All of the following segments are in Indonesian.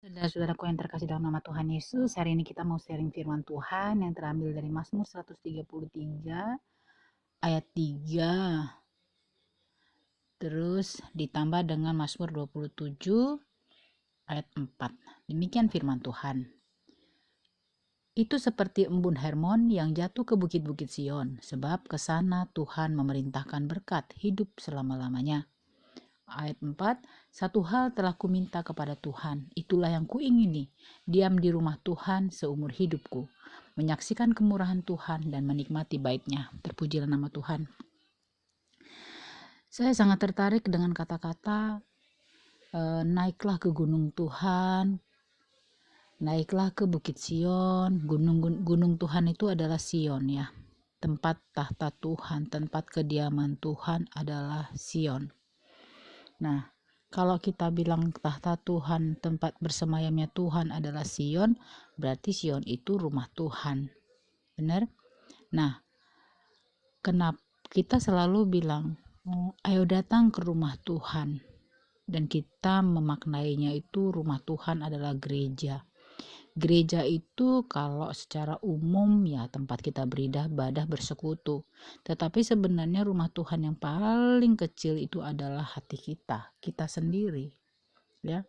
Saudara-saudaraku yang terkasih dalam nama Tuhan Yesus, hari ini kita mau sharing firman Tuhan yang terambil dari Mazmur 133 ayat 3, terus ditambah dengan Mazmur 27 ayat 4. Demikian firman Tuhan. Itu seperti embun Hermon yang jatuh ke bukit-bukit Sion, sebab ke sana Tuhan memerintahkan berkat hidup selama-lamanya. Ayat 4, satu hal telah kuminta kepada Tuhan, itulah yang kuingini, diam di rumah Tuhan seumur hidupku, menyaksikan kemurahan Tuhan dan menikmati baiknya. Terpujilah nama Tuhan. Saya sangat tertarik dengan kata-kata naiklah ke gunung Tuhan, naiklah ke bukit Sion. Gunung Tuhan itu adalah Sion ya. Tempat tahta Tuhan, tempat kediaman Tuhan adalah Sion. Nah, kalau kita bilang tahta Tuhan, tempat bersemayamnya Tuhan adalah Sion, berarti Sion itu rumah Tuhan. Benar? Nah, kenapa kita selalu bilang, ayo datang ke rumah Tuhan. Dan kita memaknainya itu rumah Tuhan adalah gereja. Gereja itu kalau secara umum ya tempat kita beribadah bersekutu. Tetapi sebenarnya rumah Tuhan yang paling kecil itu adalah hati kita sendiri. Ya.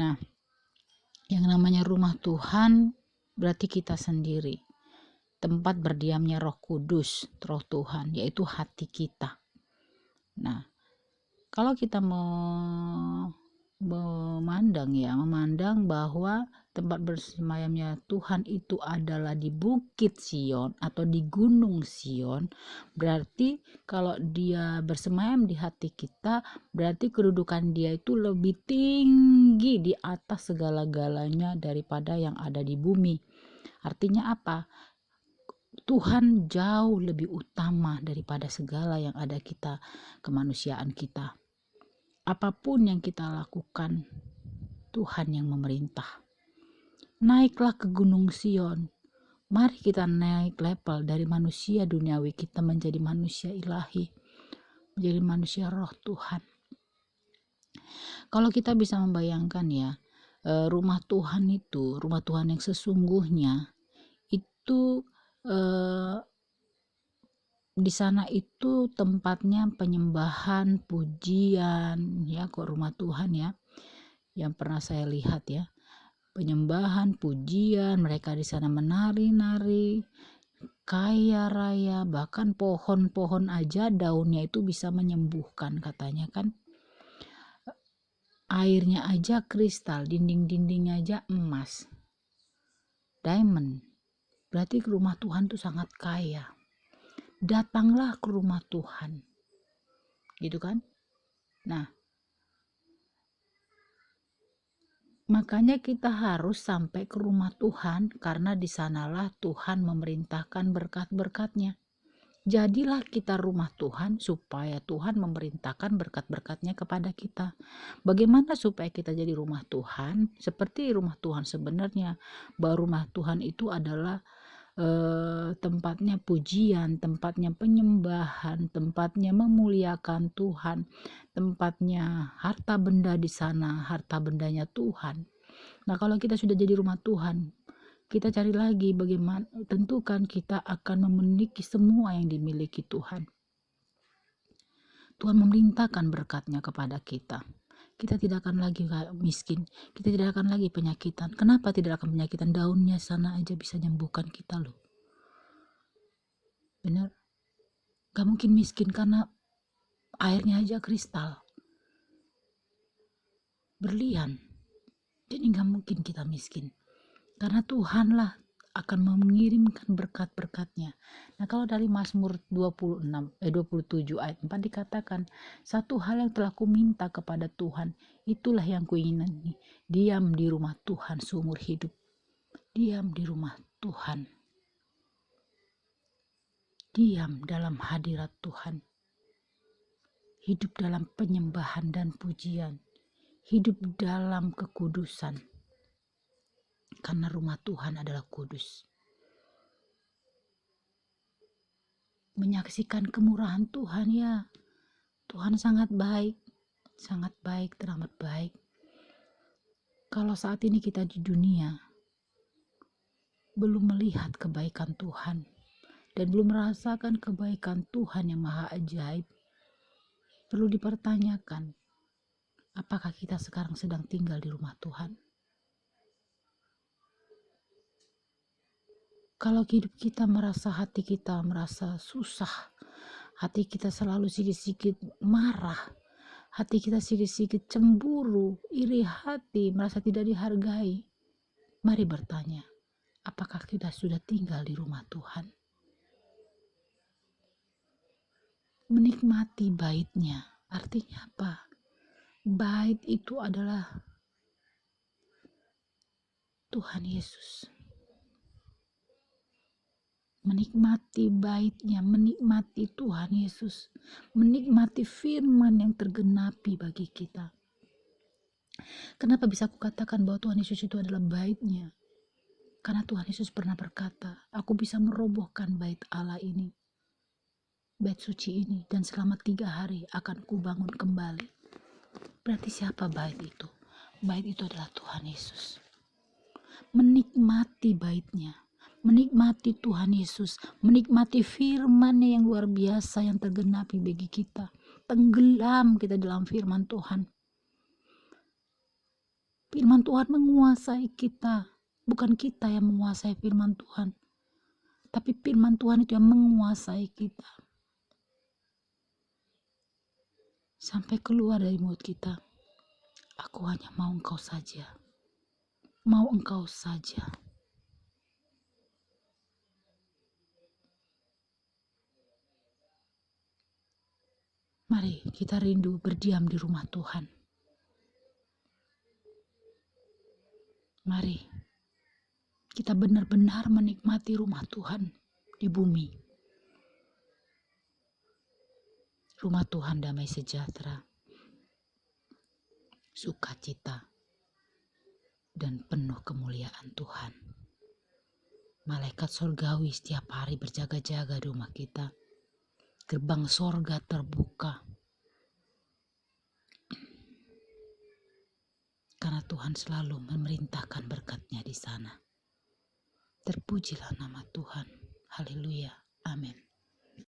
Nah, yang namanya rumah Tuhan berarti kita sendiri. Tempat berdiamnya Roh Kudus, Roh Tuhan, yaitu hati kita. Nah, kalau kita memandang bahwa tempat bersemayamnya Tuhan itu adalah di Bukit Sion atau di Gunung Sion, berarti kalau dia bersemayam di hati kita, berarti kedudukan dia itu lebih tinggi di atas segala-galanya daripada yang ada di bumi. Artinya apa? Tuhan jauh lebih utama daripada segala yang ada kita, kemanusiaan kita. Apapun yang kita lakukan, Tuhan yang memerintah. Naiklah ke Gunung Sion. Mari kita naik level dari manusia duniawi kita menjadi manusia ilahi, menjadi manusia roh Tuhan. Kalau kita bisa membayangkan ya, rumah Tuhan itu, rumah Tuhan yang sesungguhnya itu di sana itu tempatnya penyembahan, pujian, ya kok rumah Tuhan ya, yang pernah saya lihat ya, penyembahan, pujian, mereka di sana menari-nari, kaya raya, bahkan pohon-pohon aja daunnya itu bisa menyembuhkan katanya kan, airnya aja kristal, dinding-dindingnya aja emas, diamond, berarti rumah Tuhan tuh sangat kaya. Datanglah ke rumah Tuhan, gitu kan. Nah, makanya kita harus sampai ke rumah Tuhan, karena di sanalah Tuhan memerintahkan berkat-berkatnya. Jadilah kita rumah Tuhan supaya Tuhan memerintahkan berkat-berkatnya kepada kita. Bagaimana supaya kita jadi rumah Tuhan? Seperti rumah Tuhan sebenarnya, bahwa rumah Tuhan itu adalah tempatnya pujian, tempatnya penyembahan, tempatnya memuliakan Tuhan, tempatnya harta benda di sana, harta bendanya Tuhan. Nah, kalau kita sudah jadi rumah Tuhan, kita cari lagi bagaimana, tentukan kita akan memiliki semua yang dimiliki Tuhan. Tuhan memerintahkan berkatnya kepada kita. Kita tidak akan lagi miskin, kita tidak akan lagi penyakitan. Kenapa tidak akan penyakitan? Daunnya sana aja bisa nyembuhkan kita loh. Benar? Gak mungkin miskin karena airnya aja kristal, berlian. Jadi gak mungkin kita miskin, karena Tuhanlah akan mengirimkan berkat-berkatnya. Nah, kalau dari Mazmur 27 ayat 4 dikatakan, satu hal yang telah kuminta kepada Tuhan, itulah yang kuingini, diam di rumah Tuhan seumur hidup. Diam di rumah Tuhan, diam dalam hadirat Tuhan, hidup dalam penyembahan dan pujian, hidup dalam kekudusan, karena rumah Tuhan adalah kudus. Menyaksikan kemurahan Tuhan ya, Tuhan sangat baik, teramat baik. Kalau saat ini kita di dunia belum melihat kebaikan Tuhan dan belum merasakan kebaikan Tuhan yang maha ajaib, perlu dipertanyakan, apakah kita sekarang sedang tinggal di rumah Tuhan? Kalau hidup kita hati kita merasa susah, hati kita selalu sedikit-sedikit marah, hati kita sedikit-sedikit cemburu, iri hati, merasa tidak dihargai, mari bertanya, apakah kita sudah tinggal di rumah Tuhan? Menikmati baitnya, artinya apa? Bait itu adalah Tuhan Yesus. Menikmati baitnya, menikmati Tuhan Yesus, menikmati firman yang tergenapi bagi kita. Kenapa bisa aku katakan bahwa Tuhan Yesus itu adalah baitnya? Karena Tuhan Yesus pernah berkata, aku bisa merobohkan bait Allah ini, bait suci ini, dan selama 3 hari akan kubangun kembali. Berarti siapa bait itu? Bait itu adalah Tuhan Yesus. Menikmati baitnya, menikmati Tuhan Yesus, menikmati firman-Nya yang luar biasa yang tergenapi bagi kita. Tenggelam kita dalam firman Tuhan. Firman Tuhan menguasai kita, bukan kita yang menguasai firman Tuhan, tapi firman Tuhan itu yang menguasai kita. Sampai keluar dari mulut kita, aku hanya mau Engkau saja, mau Engkau saja. Mari kita rindu berdiam di rumah Tuhan. Mari kita benar-benar menikmati rumah Tuhan di bumi. Rumah Tuhan damai sejahtera, sukacita, dan penuh kemuliaan Tuhan. Malaikat surgawi setiap hari berjaga-jaga di rumah kita. Gerbang sorga terbuka. Karena Tuhan selalu memerintahkan berkat-Nya di sana. Terpujilah nama Tuhan. Haleluya. Amin.